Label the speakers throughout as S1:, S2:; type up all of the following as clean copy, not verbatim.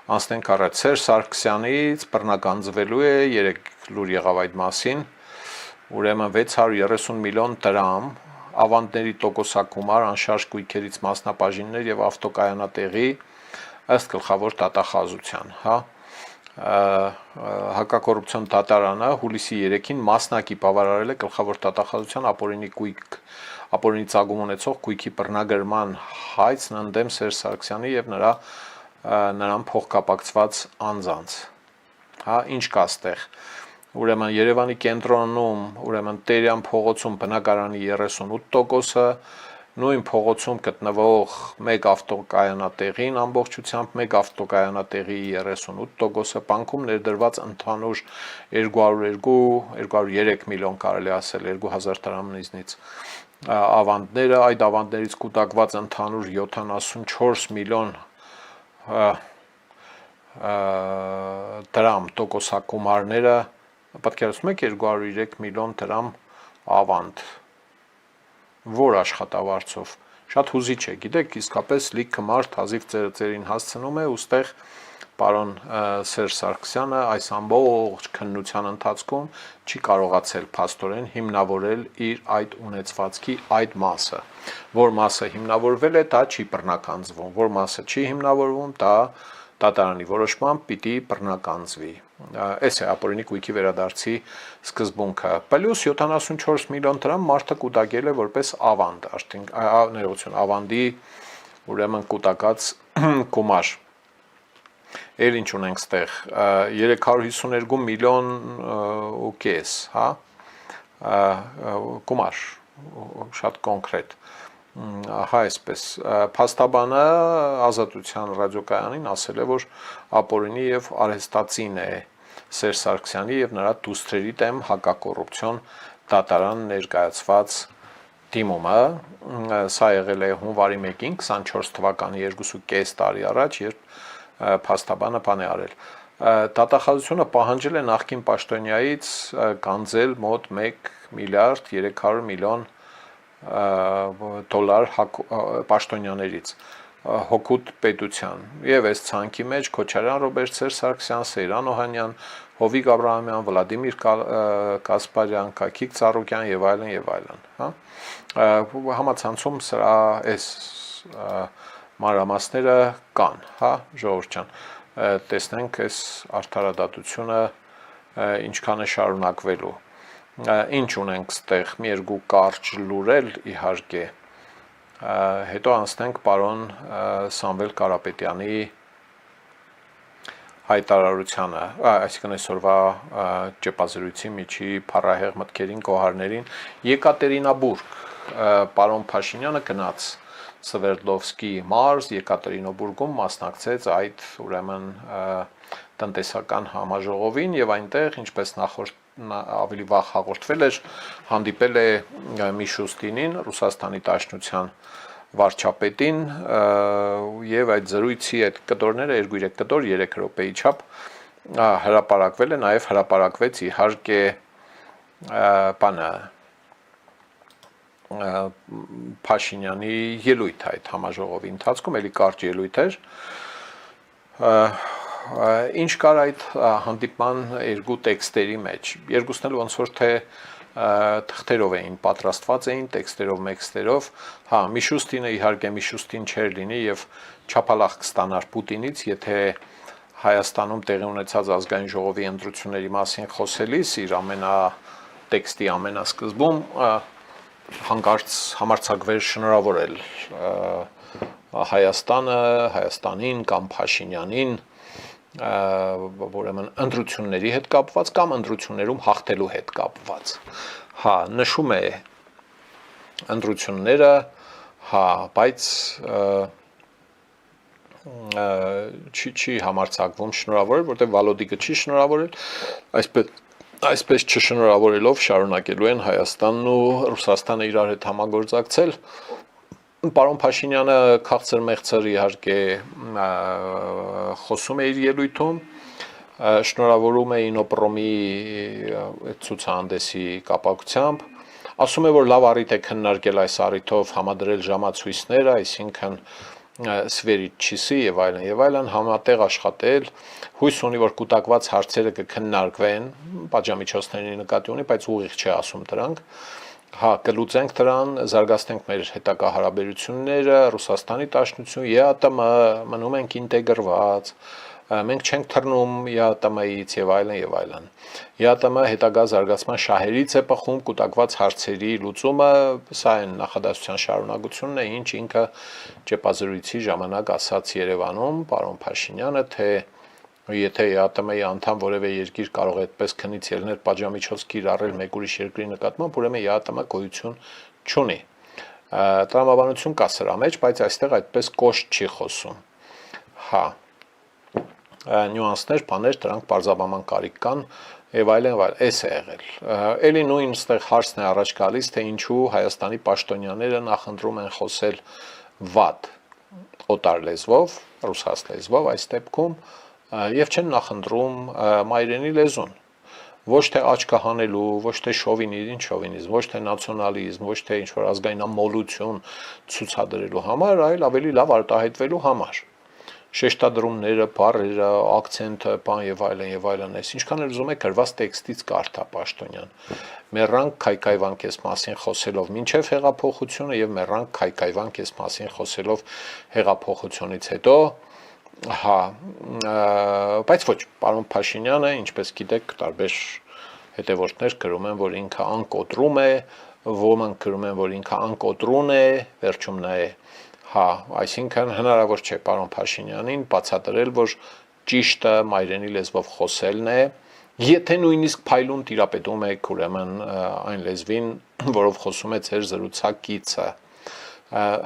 S1: անցնենք առաջ Սերժ Սարգսյանից բռնագանձվելու է 3 լուր եղավ այդ մասին ուրեմն 630 միլիոն դրամ ավանդների տոկոսակումար անշարժ գույքերից մասնաբաժիններ եւ ավտոկայանատեղի ըստ գլխավոր դատախազության հակակոռուպցիոն դատարանը հուլիսի 3-ին մասնակի բավարարել է գլխավոր դատախազության ապօրինի ծագում ունեցող գույքի բռնագրման հայցն ընդդեմ Սերժ Սարգսյանի եւ նրան փոխկապակցված անձանց ինչ կա ստեղ ուրեմն Երևանի կենտրոնում ուրեմն Տերյան փողոցում բնակարանի 38%-ը նույն փողոցում գտնվող 1 ավտոկայանատեղին ամբողջությամբ 1 ավտոկայանատեղի 38%-ը բանկում ներդրված ընդհանուր 203 միլիոն կարելի ասել 2000 դրամնիզնից ավանդները այդ ավանդներից կուտակված ընդհանուր 74 միլիոն դրամ տոկոսակումարները պատկերացնում եք 203 միլիոն դրամ ավանդ որ աշխատավարձով շատ հուզիչ է գիտեք իսկապես լիքը մարդ հազիվ ծերին հասցնում է ուստեղ պարոն Սերժ Սարգսյանը այս ամբողջ քննության ընթացքում չի կարողացել փաստորեն հիմնավորել իր այդ ունեցվածքի այդ մասը որ մասը հիմնավորվել է դա չի բռնականձվում որ մասը չի հիմնավորվում դա դատարանի որոշմամբ պիտի բռնականձվի այս է ապօրինի գույքի վերադարձի սկզբունքը պլյուս 74 միլիոն դրամ մարդը կուտակել է որպես ավանդ ներողություն ավանդի ուրեմն կուտակած գումար Էլ ինչ ունենք ստեղ 352 միլիոն ու կես գումար շատ կոնկրետ այսպես փաստաբանը ազատության ռադիոկայանին ասել է որ ապօրինի եւ արհեստածին է Սերժ Սարգսյանի եւ նրա դուստրերի դեմ հակակոռուպցիոն դատարան ներկայացված դիմումը սա եղել է հունվարի 1-ին 24 թվականի 2.5 տարի առաջ երբ փաստաբանը բան է արել դատախազությունը պահանջել է նախկին պաշտոնյայից գանձել մոտ 1 միլիարդ 300 միլիոն դոլար պաշտոնյաներից հոգուտ պետության եւ այս ցանկի մեջ Քոչարյան Ռոբերտ Սերժ Սարգսյան Սեյրան Օհանյան Հովիկ Աբրահամյան Վլադիմիր Կասպարյան Կակիկ Ծառուկյան եւ այլն համացանցում սրա այս մանրամասները կան ժողովուրդ ջան տեսնենք այս արդարադատությունը ինչքան է շարունակվելու ինչ ունենք ստեղ մի երկու կարճ լուրել իհարկե հետո անցնենք պարոն Սամվել Կարապետյանի հայտարարությանը այսինքն այսօրվա ճեպազրույցի միջի փառահեղ մտքերին գոհարներին Եկատերինաբուրգ պարոն Փաշինյանը գնաց Սվերդլովսկի մարզ Եկատերինոբուրգում մասնակցեց այդ ուրեմն տնտեսական համաժողովին եւ այնտեղ ինչպես նախորդ ավելի վաղ հաղորդվել էր հանդիպել է Միշուստինին Ռուսաստանի Դաշնության վարչապետին եւ այդ զրույցի այդ կտորները 2-3 կտոր 3 րոպեի չափ հրապարակվել է նաեւ հրապարակվեց իհարկե բանը Փաշինյանի ելույթ այդ համաժողովի ընթացքում էլի կարճ ելույթ էր ինչ կար այդ հանդիպման երկու տեքստերի մեջ երկուսն էլ ոնց որ թե թղթերով էին պատրաստված էին տեքստերով մեկստերով Միշուստինը իհարկե Միշուստին չէր լինի եւ չափալախ կստանար Պուտինից եթե Հայաստանում տեղի ունեցած ազգային ժողովի ընտրությունների մասին խոսելիս իր տեքստի ամենասկզբում հանկարծ համարձակվեր շնորհավորել Հայաստանին կամ Փաշինյանին ուրեմն ընտրությունների հետ կապված կամ ընտրություններում հաղթելու հետ կապված նշում է ընտրությունները բայց չի համարձակվում շնորհավորել որտեղ Վալոդիկը չի շնորհավորել այսպես չշնորհավորելով շարունակելու են Հայաստանն ու Ռուսաստանը իրար հետ համագործակցել Պարոն Փաշինյանը քաղցր մեղցր իհարկե խոսում է իր ելույթում շնորհավորում է Ինոպրոմի ցուցահանդեսի կապակցությամբ ասում է որ լավ առիթ է քննարկել այս առիթով համադրել ժամացույցները այսինքն Սվերիչիսի եւ այլն համատեղ աշխատել, հույս ունի, որ կուտակված հարցերը կքննարկվեն պատժամիջոցների նկատի ունի, բայց ուղիղ չի ասում դրանք, կլուծենք դրան, զարգացնենք մեր հետագա հարաբերությունները, Ռուսաստանի Դաշնություն, ԵԱՏՄ, մնում ենք ինտեգրված, մենք չենք թռնում ԵԱՏՄ-ից եւ այլն։ ԵԱՏՄ հետագա զարգացման շահերից է բխում կուտակված հարցերի լուծումը, սա այն նախադասության շարունակությունն է, ինչ ինքը ճեպազրույցի ժամանակ ասաց Երևանում պարոն Փաշինյանը, թե եթե ԵԱՏՄ-ի անդամ որևէ երկիր կարող է այդպես քնից ելնել պատժամիջոց կիրառել մեկ ուրիշ երկրի նկատմամբ, ուրեմն ԵԱՏՄ գոյություն չունի։ Տրամաբանություն կա սրա մեջ, բայց այստեղ այդպես կոշտ չի խոսում։ Նյուանսներ, բաներ, դրանք պարզաբանման կարիք կան եւ այլն, էս է եղել։ Էլի նույն այստեղ հարցն է առաջ գալիս, թե ինչու Հայաստանի պաշտոնյաները նախընտրում են խոսել վատ օտար լեզվով, ռուսաց լեզվով այս դեպքում եւ չեն նախընտրում մայրենի լեզուն։ Ոչ թե աչքը հանելու, ոչ թե շովինիզմ, ոչ թե նացիոնալիզմ, ոչ թե ինչ-որ ազգայնամոլություն ցուցադրելու համար, այլ ավելի լավ արտահայտվելու համար։ Շեշտադրումները, բառերը, ակցենտը, բան եւ այլն, ինչքան էլ ուզում եք գրված տեքստից կարդա պաշտոնյան։ Մեռանք քայքայվան կես մասին խոսելով մինչև հեղափոխությունը եւ մեռանք քայքայվան կես մասին խոսելով հեղափոխությունից հետո, բայց ոչ, պարոն Փաշինյանը, ինչպես գիտեք, տարբեր հետևորդներ գրում են, որ ինքը անկոտրում է, ոմանք գրում են, որ ինքը անկոտրուն է, վերջում նա է այսինքն հնարավոր չէ պարոն Փաշինյանին բացատրել, որ ճիշտը մայրենի լեզվով խոսելն է, եթե նույնիսկ փայլուն տիրապետում եք ուրեմն այն լեզվին, որով խոսում է ձեր զրուցակիցը,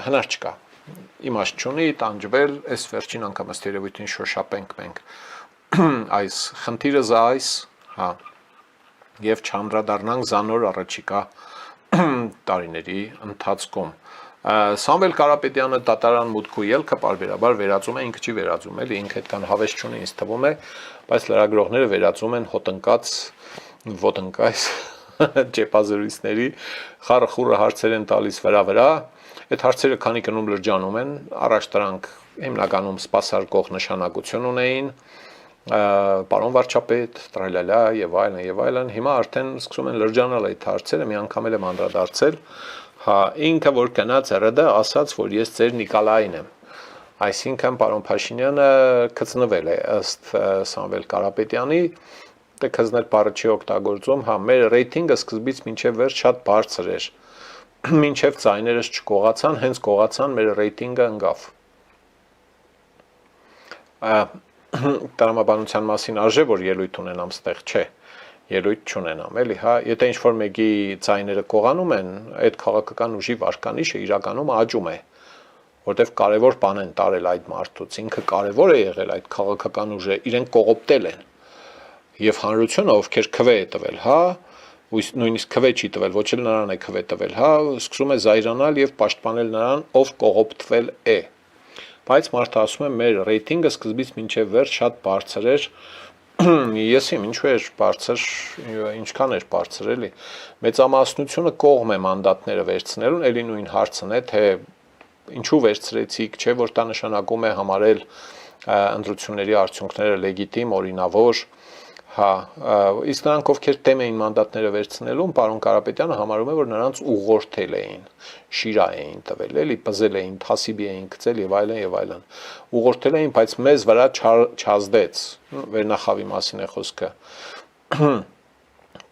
S1: հնար չկա, իմաստ չունի տանջվել, այս վերջին անգամ ըստ երևույթին շոշափենք մենք այս խնդիրը զայս, եւ չանդրադառնանք զանոր առաջիկա տարիների ընթացքում։ Սամվել Կարապետյանը դատարան մուտք ու ելքը պարբերաբար վերածում է, ինքը չի վերածում, էլի ինքը այդքան հավես չունի, ինձ թվում է, բայց լրագրողները վերածում են հոտնկած, ոտնկայս ճեպազրույցների, խառը խուռը հարցեր են տալիս վրա, այդ հարցերը քանի կնում լրջանում են, առաջ դրանք հիմնականում սպասարկող նշանակություն ունեին, պարոն վարչապետ, տրալալա եւ այլն, հիմա արդեն սկսում են լրջանալ այդ հարցերը, մի անգամ էլ եմ անդրադարձել, ինքը որ գնաց ՌԴ ասաց, որ ես ձեր Նիկոլային եմ, այսինքն պարոն Փաշինյանը գծնվել է ըստ Սամվել Կարապետյանի, դե գծնել բառը չի օգտագործում, մեր ռեյտինգը սկզբից մինչև վերջ շատ բարձր էր, մինչև ձայներս չկողացան, հենց կողացան մեր ռեյտինգը ընկավ։ Տրամաբանության մասին արժե, որ ելույթ ունենամ ստեղ, չէ, ելույթ չունենամ, էլի, եթե ինչ-որ մեկի ձայները կողանում են, այդ քաղաքական ուժի վարկանիշը իրականում աճում է, որտեվ կարևոր բան են տարել այդ մարդուց, ինքը կարևոր է եղել այդ քաղաքական ուժը, իրենք կողոպտել են, եւ հանրությունը, ովքեր քվե է տվել, նույնիսկ քվե չի տվել, ոչ էլ նրան է քվե տվել, սկսում է զայրանալ եւ պաշտպանել նրան, ով կողոպտվել է, բայց մարդը ասում է, մեր ռեյտինգը սկզբից մինչև վերջ շատ բարձր էր, ես իմ ինչու էր բարձր, ինչքան էր բարձր էլի, մեծամասնությունը կողմ է մանդատները վերցնելուն, էլի նույն հարցն է, թե ինչու վերցրեցիք, չէ որ դա նշանակում է համարել ընտրությունների արդյունքները լեգիտիմ, օրինավոր, իսկ նրանք ովքեր դեմ էին մանդատները վերցնելուն, պարոն Կարապետյանը համարում է, որ նրանց ուղղորդել էին, շիրա էին տվել, էլի պզել էին, թասիբի էին գցել եւ այլն, ուղղորդել էին, բայց մեզ վրա չազդեց, վերնախավի մասին է խոսքը,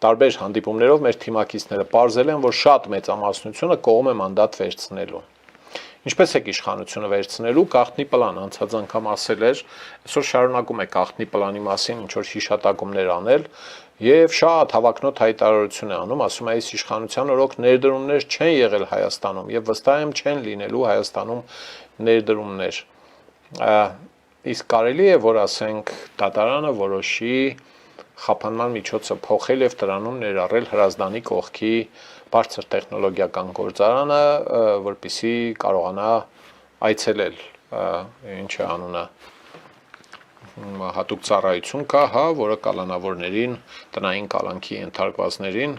S1: տարբեր հանդիպումներով մեր թիմակիցները պարզել են, որ շատ մեծամասնությունը կողմ է մանդատ վերցնելուն, ինչպես եք իշխանությունը վերցնելու, գաղտնի պլան, անցած անգամ ասել էր, այսօր շարունակում է գաղտնի պլանի մասին ինչ-որ հիշատակումներ անել եւ շատ հավակնոտ հայտարարություն է անում, ասում է, այս իշխանության օրոք ներդրումներ չեն եղել Հայաստանում եւ վստահ եմ չեն լինելու Հայաստանում ներդրումներ։ Իսկ կարելի է, որ ասենք դատարանը որոշի խափանման միջոցը փոխել եւ դրանում ներառել Հրազդանի կողքի բարձր տեխնոլոգիական գործարանը, որպեսզի կարողանա այցելել, ինչ է անունը, հատուկ ծառայություն կա, որը կալանավորներին, տնային կալանքի ենթարկվածներին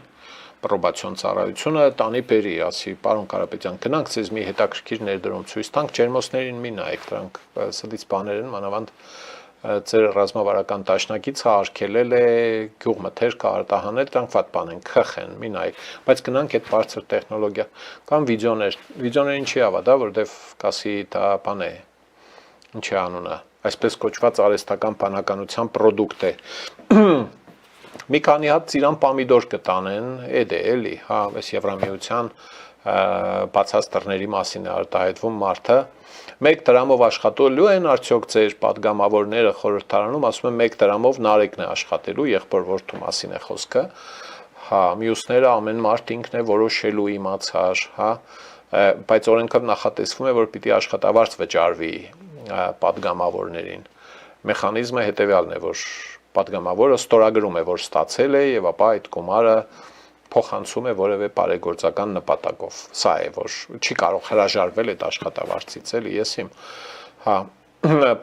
S1: պրոբացիոն ծառայությունը տանի բերի, ասի, պարոն Կարապետյան, գնանք ձեզ մի հետաքրքիր ներդրում ցույց տանք, ջերմոցներին մի նայեք, դրանք սդից բաներ են, մանավանդ ձեր ռազմավարական դաշնակիցը արգելել է գյուղ մթերքը արտահանել, դրանք վատ բան են, քխ են, մի նայեք, բայց գնանք այդ բարձր տեխնոլոգիա կամ վիդեոներ ինչի ավա, դա որտեվ կասի դա բան է, ինչի անունը, այսպես կոչված արհեստական բանականության պրոդուկտ է։ Մի քանի հատ ծիրան պամիդոր կտանեն, էդ է, էլի, հա, այս Եվրամիության բացած դռների մասին է արտահայտվում մարդը, 1 դրամով աշխատելու են արդյոք ձեր պատգամավորները խորհրդարանում, ասում են 1 դրամով Նարեկն է աշխատելու, եղբոր որդու մասին է խոսքը, հա, մյուսները ամեն մարդ ինքն է որոշելու իմացար, հա, բայց օրենքով նախատեսվում է, որ պիտի աշխատավարձ վճարվի պատգամավորներին։ Մեխանիզմը հետևյալն է, որ պատգամավորը ստորագրում է, որ ստացել է եւ ապա այդ գումարը փոխանցում է որևէ բարեգործական նպատակով։ Սա է, որ չի կարող հրաժարվել այդ աշխատավարձից, էլի, ես իմ, հա,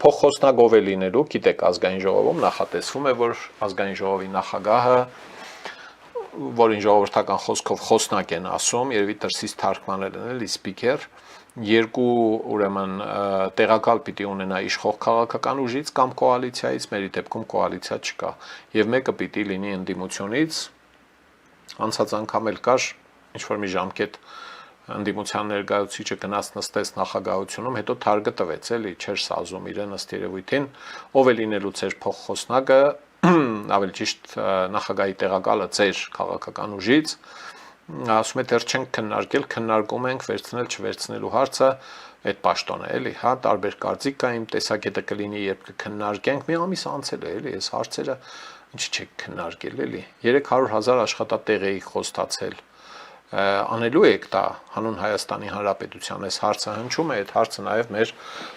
S1: փոխխոսնագով է լինելու, գիտեք, ազգային ժողովում նախատեսվում է, որ ազգային ժողովի նախագահը, որին ժողովրդական խոսքով խոսնակ են ասում, երևի դրսից թարգմանել են, էլի, սպիկեր, 2 ուրեմն տեղակալ պիտի ունենա իշխող քաղաքական ուժից կամ կոալիցիայից, մերի դեպքում կոալիցիա չկա, եւ մեկը պիտի լինի ընդդիմությունից, անցած անգամ էլ կար ինչ-որ մի ժամկետ ընդդիմության ներկայացուցիչը գնաց նստեց նախագահությունում, հետո թարգը տվեց, էլի, չէր սազում իրեն ըստ երևույթին, ով է լինելու ձեր փոխխոսնակը, ավելի ճիշտ նախագահի տեղակալը ձեր քաղաքական ուժից, ասում է դեռ չենք քննարկել, քննարկում ենք վերցնել չվերցնելու հարցը, այդ պաշտոնը, էլի, հա, տարբեր կարծիք կա, իմ տեսակետը կլինի, երբ կքննարկենք, մի ամիս անցել է, էլի, այս հարցերը ինչի չեք քննարկել, էլի, 300,000 աշխատատեղ էի խոստացել, անելու եք դա հանուն Հայաստանի Հանրապետության, այս հարցը հնչում է, այդ հարցը նաև մեր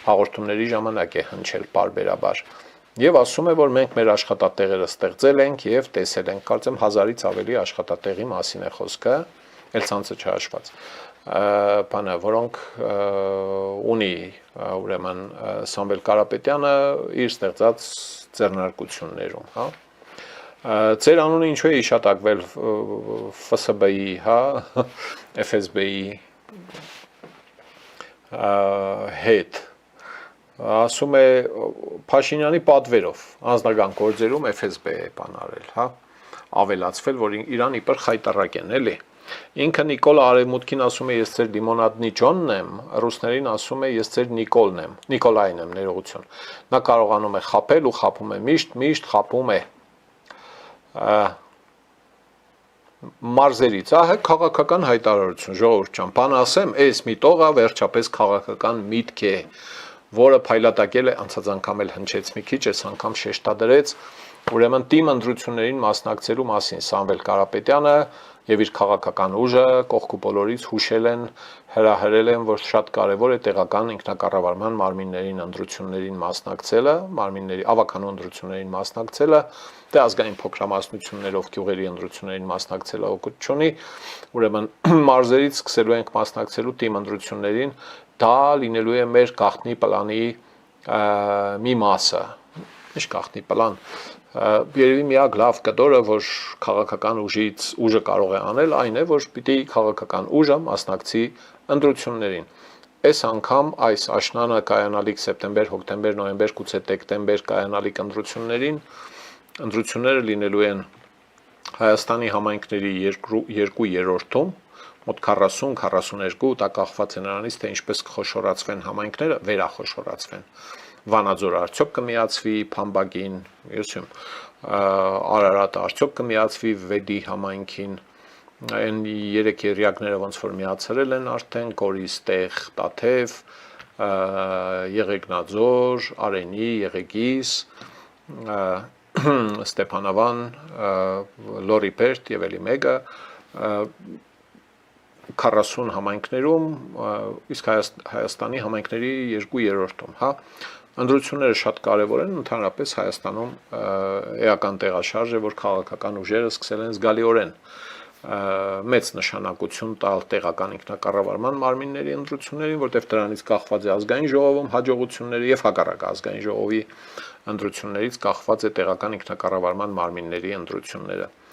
S1: հաղորդումների ժամանակ է հնչել պարբերաբար, եւ ասում է, որ մենք մեր աշխատատեղերը ստեղծել ենք եւ տեսել ենք, կարծեմ 1000-ից ավելի աշխատատեղի մասին է խոսքը, էլ ցանցը չհաշված, բանը, որոնք ունի ուրեմն Սամվել Կարապետյանը իր ստեղծած ձեռնարկություններում, հա, ձեր անունը ինչու է իշատակվել ՖՍԲ-ի, հա, ՖՍԲ-ի հետ, ասում է Փաշինյանի պատվերով անձնական գործերում ՖՍԲ է բան արել, հա, ավելացվել, որ իրան իբր խայտարակ են, էլի, ինքը Նիկոլը Արևմուտքին ասում է ես ձեր լիմոնադնի Ջոնն եմ, ռուսներին ասում է ես ձեր Նիկոլն եմ, Նիկոլային եմ, ներողություն, նա կարողանում է խաբել ու խաբում է, միշտ խաբում է, մարզերից, ահա քաղաքական հայտարարություն, ժողովուրդ ջան, բան ասեմ, այս միտողը վերջապես քաղաքական միտք է, որը փայլատակել է անցած անգամ էլ հնչեց մի քիչ, այս անգամ շեշտադրեց, ուրեմն թիմ ընտրություններին մասնակցելու մասին Սամվել Կարապետյանը եւ իր քաղաքական ուժը կողքու բոլորից հուշել են, հրահրել են, որ շատ կարեւոր է տեղական ինքնակառավարման մարմիններին ընտրություններին մասնակցելը, մարմինների ավականու ընտրություններին մասնակցելը, դե ազգային փոքրամասնություններով գյուղերի ընտրություններին մասնակցելը օգուտ չունի, ուրեմն մարզերից սկսելու ենք մասնակցելու թիմ ընտրություններին, դա լինելու է մեր գաղտնի պլանի մի մասը, ինչ գաղտնի պլան, երևի միակ լավ կտորը, որ քաղաքական ուժը կարող է անել, այն է, որ պիտի քաղաքական ուժը մասնակցի ընտրություններին, այս անգամ այս աշնանը կայանալիք սեպտեմբեր, հոկտեմբեր, նոյեմբեր, գուցե դեկտեմբեր կայանալիք ընտրություններին, ընտրությունները լինելու են Հայաստանի համայնքների 2/3-ում, մոտ 40-42, դա կախված է նրանից, թե ինչպես կխոշորացվեն համայնքները, վերախոշորացվեն, Վանաձորը արդյոք կմիացվի Փամբագին, Արարատը արդյոք կմիացվի Վեդի համայնքին, այն 3 երյակները ոնց որ միացրել են արդեն, Գորիստեղ, Տաթև, Եղեգնաձոր, Արենի, Եղեգիս, Ստեփանավան, Լորիպերտ եւ էլի մեկը 40 համայնքներում, իսկ Հայաստանի համայնքների 2/3-ում, հա, ընտրությունները շատ կարևոր են, ընդհանրապես Հայաստանում էական տեղաշարժ է, որ քաղաքական ուժերը սկսել են զգալիորեն մեծ նշանակություն տալ տեղական ինքնակառավարման մարմինների ընտրություններին, որտեղ դրանից կախված է ազգային ժողովում հաջողությունները եւ հակառակ ազգային ժողովի ընտրություններից կախված է տեղական ինքնակառավարման մարմինների ընտրությունները